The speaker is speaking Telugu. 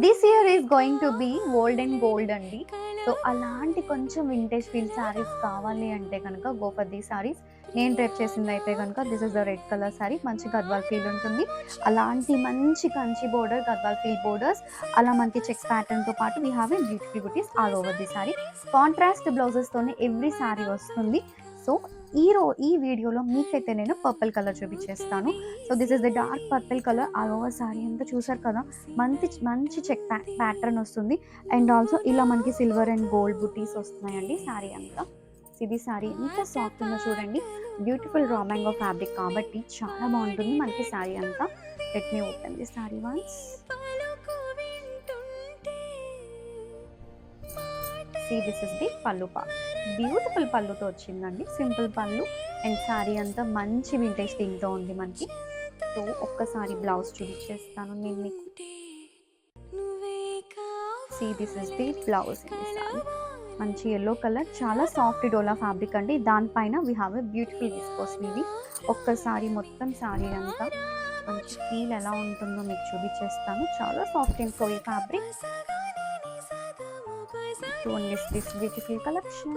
This year is going to be old and gold అండి. సో అలాంటి కొంచెం వింటేజ్ ఫీల్ శారీస్ కావాలి అంటే కనుక గో ఫర్ ది శారీస్. నేను డ్రెప్ చేసింది అయితే కనుక this is the red colour sari. మంచి గద్వాల్ ఫీల్ ఉంటుంది. అలాంటి మంచి Kanchi border, Gadwal feel borders, అలా మనకి చెక్స్ ప్యాటర్న్తో పాటు వీ హ్యావ్ ఏ బ్యూటిఫుల్ బుటీస్ all over the sari. Contrast బ్లౌజెస్తోనే ఎవ్రీ శారీ వస్తుంది. సో ఈ వీడియోలో మీకైతే నేను పర్పుల్ కలర్ చూపించేస్తాను. So this is the dark purple colour all over sari అంతా చూసారు కదా. మంచి మంచి చెక్ ప్యాటర్న్ వస్తుంది. అండ్ ఆల్సో ఇలా మనకి సిల్వర్ అండ్ గోల్డ్ బుటీస్ వస్తున్నాయండి శారీ అంతా. ఇది శారీ ఎంత సాఫ్ట్ ఉందో చూడండి. బ్యూటిఫుల్ రా మ్యాంగో ఫ్యాబ్రిక్ కాబట్టి చాలా బాగుంటుంది మనకి శారీ అంతా. Let me open the sari once. This is the పళ్ళు పార్ట్. బ్యూటిఫుల్ పళ్ళుతో వచ్చిందండి, సింపుల్ పళ్ళు. అండ్ శారీ అంతా మంచి వింటేజ్ థీమ్తో ఉంది మనకి. సో ఒక్కసారి బ్లౌజ్ చూపించేస్తాను నేను మీకు. This is the blouse in the sari. మంచి ఎల్లో కలర్, చాలా సాఫ్ట్ డోలా ఫ్యాబ్రిక్ అండి. దానిపైన we have a beautiful viscose weave. ఒక్కసారి మొత్తం శారీ అంతా మంచి ఫీల్ ఎలా ఉంటుందో మీకు చూపించేస్తాను. చాలా soft and flowy fabric. Don't miss this beautiful collection.